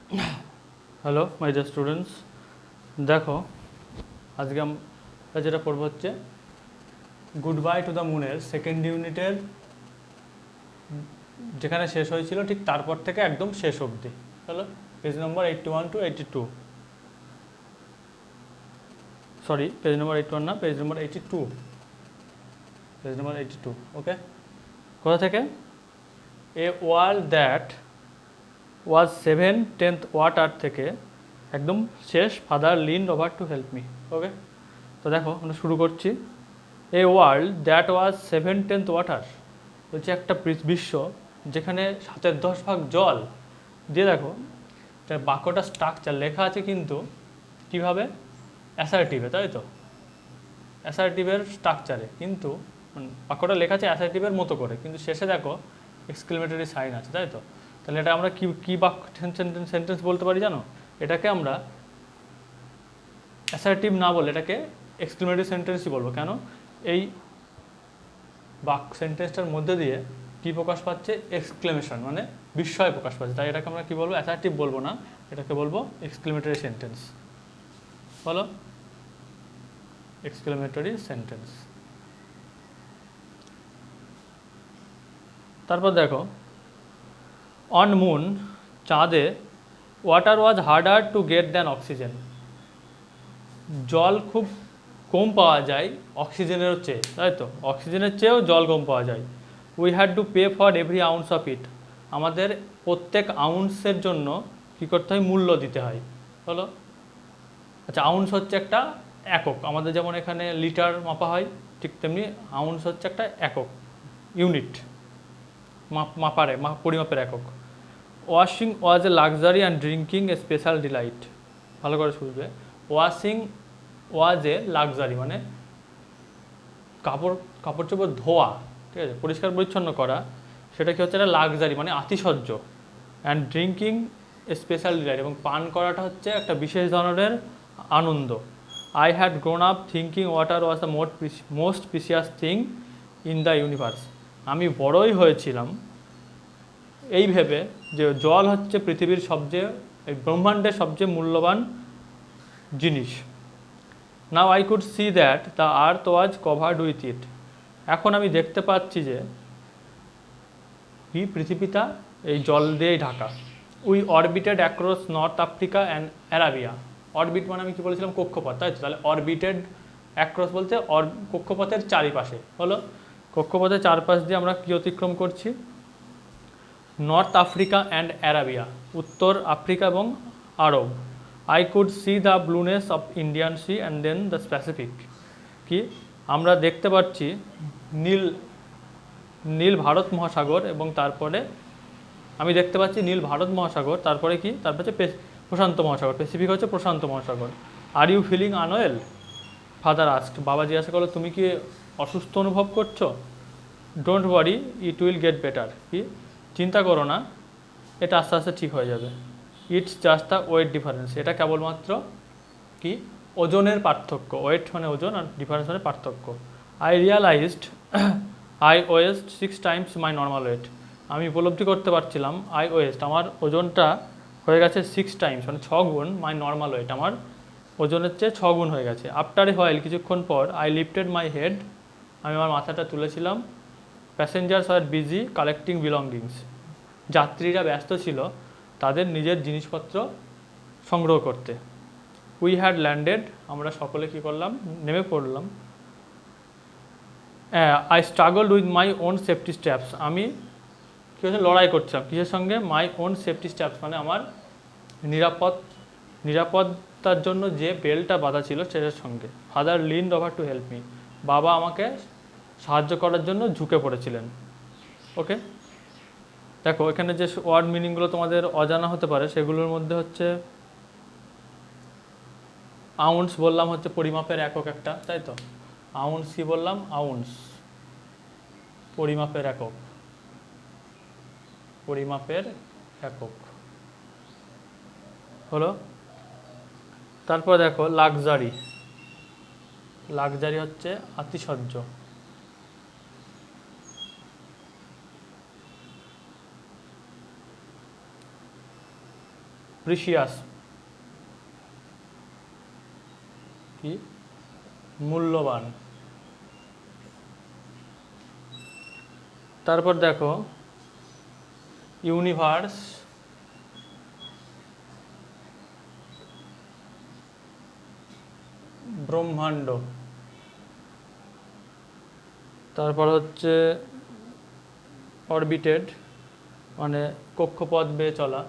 Hello my dear students, দেখো আজকে আমরা যেটা পড়বো হচ্ছে গুড বাই টু দ্য মুনের সেকেন্ড ইউনিটের যেখানে শেষ হয়েছিল ঠিক তারপর থেকে একদম শেষ অবধি। চলো page number 81 to 82, sorry page number 81 না, পেজ নম্বর 82, পেজ নম্বর 82। ওকে, কোথা থেকে? A world that was 7/10 water থেকে একদম শেষ, father leaned over to help me. Okay, তো দেখো আমরা শুরু করছি। A world that was 7/10 water, বলছে একটা বিশ্ব যেখানে 7/10 জল। দিয়ে দেখো তার বাক্যটা স্ট্রাকচার লেখা আছে কিন্তু কীভাবে? অ্যাসার্টিভে, তাই তো? অ্যাসার্টিভের স্ট্রাকচারে, কিন্তু বাক্যটা লেখা আছে অ্যাসার্টিভের মতো করে, কিন্তু শেষে দেখো এক্সক্লেমেটরি সাইন আছে, তাই তো? তাহলে এটা আমরা কী বাক্য সেন্টেন্স বলতে পারি জানো? এটাকে আমরা অ্যাসার্টিভ না বলে এটাকে এক্সক্লেমেটরি সেন্টেন্সই বলবো। কেন? এই সেন্টেন্সটার মধ্যে দিয়ে কী প্রকাশ পাচ্ছে? এক্সক্লেমেশন, মানে বিস্ময় প্রকাশ পাচ্ছে। তাই এটাকে আমরা কী বলবো? অ্যাসার্টিভ বলবো না, এটাকে বলবো এক্সক্লেমেটরি সেন্টেন্স। বলো, এক্সক্লেমেটরি সেন্টেন্স। তারপর দেখো, অন মুন, চাঁদে, water was harder to get than oxygen, জল খুব কম পাওয়া যায় অক্সিজেনের চেয়ে, তাই তো? অক্সিজেনের চেয়েও জল কম পাওয়া যায়। We had to pay for every ounce of it, আমাদের প্রত্যেক আউন্সের জন্য কী করতে হয়? মূল্য দিতে হয়। বলো, আচ্ছা আউন্স হচ্ছে একটা একক, আমাদের যেমন এখানে লিটার মাপা হয় ঠিক তেমনি আউন্স হচ্ছে একটা একক, ইউনিট, পরিমাপের একক। Washing was a luxury and drinking a special delight, ভালো করে শুনবে। ওয়াশিং ওয়াজ এ লাক্সারি মানে কাপড় চোপড় ধোয়া, ঠিক আছে, পরিষ্কার পরিচ্ছন্ন করা, সেটা কি হচ্ছে? একটা লাক্সারি মানে আতিশয্য। And drinking a special delight, এবং পান করাটা হচ্ছে একটা বিশেষ ধরনের আনন্দ। I had grown up thinking water was the most precious thing in the universe, আমি বড়ই হয়েছিলাম এই ভেবে যে জল হচ্ছে পৃথিবীর সবচেয়ে, এই ব্রহ্মাণ্ডের সবচেয়ে মূল্যবান জিনিস। Now I could see that the earth was covered with it, এখন আমি দেখতে পাচ্ছি যে পৃথিবীটা এই জল দিয়েই ঢাকা। We orbited across North Africa and Arabia, orbit মানে আমি কি বলেছিলাম? কক্ষপথ, তাই তো? তাহলে অরবিটেড অ্যাক্রস বলতে কক্ষপথের চারিপাশে, হলো কক্ষপথের চারপাশ দিয়ে আমরা কী অতিক্রম করছি? নর্থ আফ্রিকা অ্যান্ড অ্যারাবিয়া, উত্তর আফ্রিকা এবং আরব। I could see the blueness of Indian sea and then the Pacific, কি আমরা দেখতে পাচ্ছি নীল ভারত মহাসাগর, এবং তারপরে আমি দেখতে পাচ্ছি নীল ভারত মহাসাগর, তারপরে কি? তারপরে হচ্ছে প্রশান্ত মহাসাগর, প্যাসিফিক হচ্ছে প্রশান্ত মহাসাগর। Are you feeling unwell, father asked, বাবা জিজ্ঞাসা করলো তুমি কি অসুস্থ অনুভব করছো? Don't worry, it will get better, কি চিন্তা করো না, এটা আস্তে আস্তে ঠিক হয়ে যাবে। It's just the weight difference, এটা কেবলমাত্র কি? ওজনের পার্থক্য। ওয়েট মানে ওজন, আর ডিফারেন্স মানে পার্থক্য। I realised I West 6 Times my normal wait, আমি উপলব্ধি করতে পারছিলাম আই ওয়েস্ট, আমার ওজনটা হয়ে গেছে 6 টাইমস মানে 6 গুণ, মাই নর্মাল ওয়েট, আমার ওজনের চেয়ে 6 গুণ হয়ে গেছে। আফটার এ হোয়াইল, কিছুক্ষণ পর, আই লিফটেড মাই হেড, আমি আমার মাথাটা তুলেছিলাম। প্যাসেঞ্জার্স আর বিজি কালেক্টিং বিলঙ্গিংস, যাত্রীরা ব্যস্ত ছিল তাদের নিজের জিনিসপত্র সংগ্রহ করতে। উই হ্যাড ল্যান্ডেড, আমরা সকলে কী করলাম? নেমে পড়লাম। I struggled with my own safety straps, আমি কী হচ্ছে? লড়াই করছিলাম কিসের সঙ্গে? মাই ওন সেফটি স্ট্র্যাপস মানে আমার নিরাপত্তার জন্য যে বেল্টটা বাঁধা ছিল সেটার সঙ্গে। Father leaned over to help me, বাবা আমাকে সাহায্য করার জন্য ঝুঁকে পড়েছিলেন। ওকে, দেখো এখানে যে ওয়ার্ড মিনিংগুলো তোমাদের অজানা হতে পারে সেগুলোর মধ্যে হচ্ছে আউন্স বললাম হচ্ছে পরিমাপের একক একটা, তাই তো? আউন্স কি বললাম? আউন্স পরিমাপের একক, পরিমাপের একক হলো। তারপর দেখো লাক্সারি, লাক্সারি হচ্ছে আতিশয্য। প্রিসিয়াস কি মূল্যবান। তারপর দেখো ইউনিভার্স ব্রহ্মাণ্ড। তারপর হচ্ছে অরবিটেড মানে কক্ষপথ বেয়ে চলা,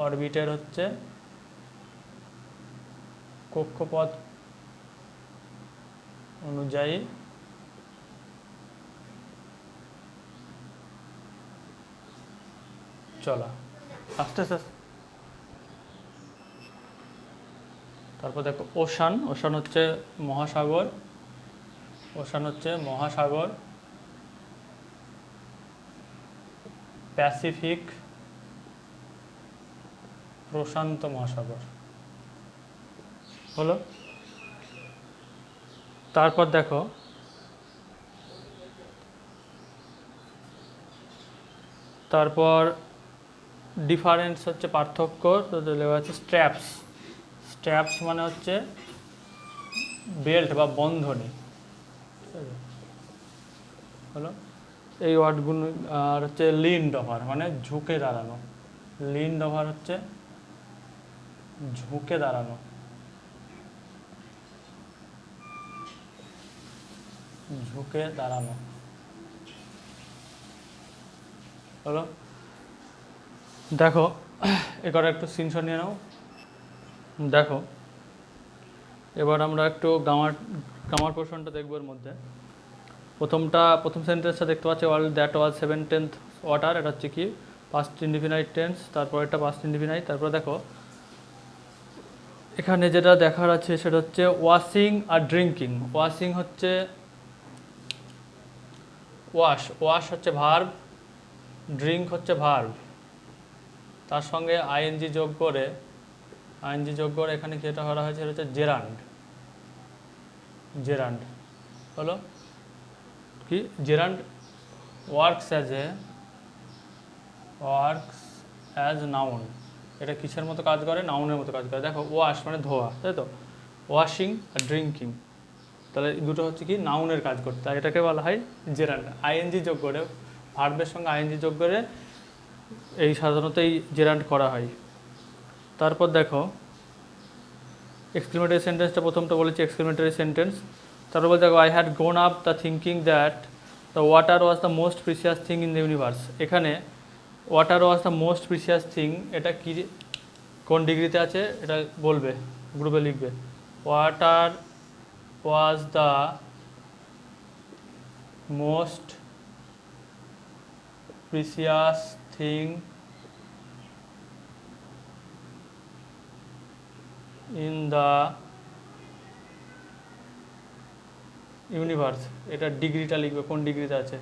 অরবিটেড হচ্ছে কক্ষপথ অনুযায়ী চলা, আস্তে আস্তে। তারপর দেখো ওশান, ওশান হচ্ছে মহাসাগর, ওশান হচ্ছে মহাসাগর। প্যাসিফিক প্রশান্ত মহাসাগর হলো। তারপর দেখো তারপর ডিফারেন্স হচ্ছে পার্থক্য, তো লেখা আছে স্ট্র্যাপস। স্ট্র্যাপস মানে হচ্ছে বেল্ট বা বন্ধনী, ঠিক আছে হলো এই ওয়ার্ডগুলো। আর হচ্ছে লিন্ড ওভার মানে ঝুঁকে দাঁড়ানো, লিন্ড ওভার হচ্ছে ঝুঁকে দাঁড়ানো, ঝুঁকে দাঁড়ানো হলো। দেখো এবার একটু স্ক্রিনশট নিয়ে নাও। দেখো এবার আমরা একটু গ্রামার পোর্শনটা দেখবো। এর মধ্যে প্রথম সেন্টেন্সটা দেখতে পাচ্ছি অল দ্যাট ওয়াজ 7/10 ওয়াটার, এটা হচ্ছে কি পাস্ট ইনডিফিনাইট টেন্স। তারপর এটা পাস্ট ইনডিফিনাইট। তারপর দেখো এখানে যেটা দেখার আছে সেটা হচ্ছে ওয়াশিং আর ড্রিঙ্কিং। ওয়াশিং হচ্ছে ওয়াশ হচ্ছে ভার্ব, ড্রিঙ্ক হচ্ছে ভার্ব, তার সঙ্গে আইএনজি যোগ করে এখানে যেটা করা হয়েছে সেটা হচ্ছে জেরান্ড। জেরান্ড হলো কি জেরান্ড ওয়ার্কস অ্যাজ নাউন। এটা কিসের মতো কাজ করে? নাউনের মতো কাজ করে। দেখো ওয়াশ মানে ধোয়া, তাই তো, ওয়াশিং আর ড্রিঙ্কিং, তাহলে দুটো হচ্ছে কি নাউনের কাজ করতে, আর এটাকে বলা হয় জেরান্ড। আইএনজি যোগ করে, ভার্বের সঙ্গে আইএনজি যোগ করে এই সাধারণত এই জেরান্ড করা হয়। তারপর দেখো এক্সক্লেমেটরি সেন্টেন্সটা প্রথমটা বলেছি এক্সক্লেমেটরি সেন্টেন্স। তারপর দেখো I had grown up the thinking that the water was the most precious thing in the universe. এখানে water was the most precious thing, এটা কি কোন ডিগ্রিতে আছে এটা বলবে, গ্রুপে লিখবে। Water was the most precious thing in the universe, এটা ডিগ্রিটা লিখবে কোন ডিগ্রিতে আছে,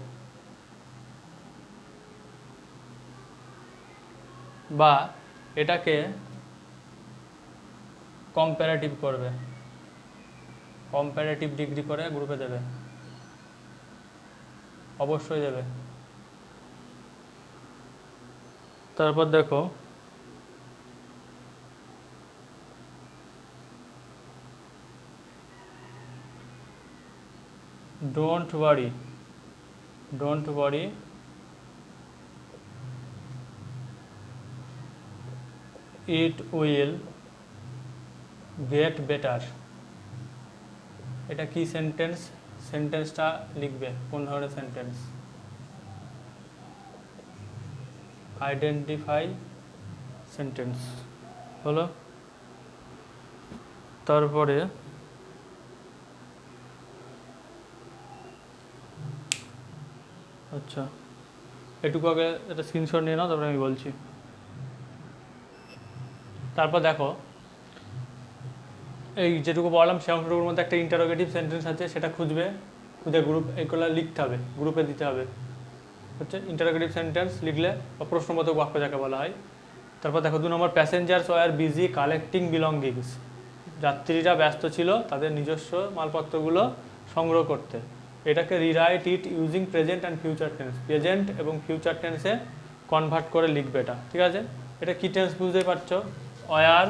বা এটাকে কম্পারেটিভ করবে, কম্পারেটিভ ডিগ্রি করে গ্রুপে দেবে, অবশ্যই দেবে। তারপর দেখো don't worry it will get better. এটা কি সেন্টেন্স? সেন্টেন্সটা লিখবে কোন ধরনের সেন্টেন্স, আইডেন্টিফাই সেন্টেন্স হলো। তারপরে আচ্ছা এটুকু আগে একটা স্ক্রিনশট নিয়ে নাও, তারপরে আমি বলছি। তারপর দেখো এই যেটুকু বললাম সে অংশটুকুর মধ্যে একটা ইন্টারোগেটিভ সেন্টেন্স আছে, সেটা খুঁজে গ্রুপ এগুলো লিখতে হবে, গ্রুপে দিতে হবে। হচ্ছে ইন্টারোগেটিভ সেন্টেন্স লিখলে বা প্রশ্নবোধক বাক্য যাকে বলা হয়। তারপর দেখো 2 নম্বর passengers were busy collecting belongings. যাত্রীরা ব্যস্ত ছিল তাদের নিজস্ব মালপত্রগুলো সংগ্রহ করতে। এটাকে rewrite it using present and future tense, present এবং ফিউচার টেন্সে কনভার্ট করে লিখবে এটা, ঠিক আছে। এটা কি টেন্স বুঝতেই পারছো, ওয়ার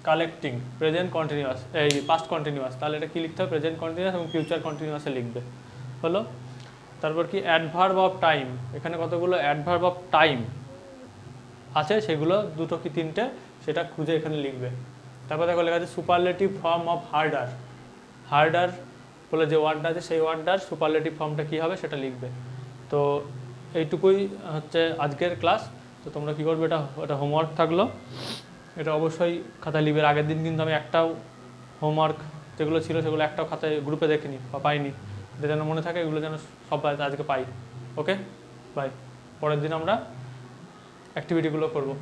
কালেক্টিং, প্রেজেন্ট কন্টিনিউয়াস, এই পাস্ট কন্টিনিউয়াস, তাহলে এটা কি লিখতে হবে, প্রেজেন্ট কন্টিনিউয়াস এবং ফিউচার কন্টিনিউয়াসে লিখবে। হলো। তারপর কি অ্যাডভার্ব অফ টাইম, এখানে কতগুলো অ্যাডভার্ব অফ টাইম আছে, সেগুলো দুটো কি তিনটে সেটা খুঁজে এখানে লিখবে। তারপর দেখো লেখা আছে superlative form of harder, harder বলে যে ওয়ার্ডটা আছে সেই ওয়ার্ডটার সুপারলেটিভ ফর্মটা কী হবে সেটা লিখবে। তো এইটুকুই হচ্ছে আজকের ক্লাস। তো তোমরা কী করবে, এটা হোমওয়ার্ক থাকলো, এটা অবশ্যই খাতায় লিখবে। আগের দিন কিন্তু আমি একটাও হোমওয়ার্ক যেগুলো ছিল সেগুলো একটাও খাতায় গ্রুপে দেখিনি বা পাইনি, এটা যেন মনে থাকে, এগুলো যেন সবাই আজকে পাই। ওকে, বাই। পরের দিন আমরা অ্যাক্টিভিটিগুলো করবো।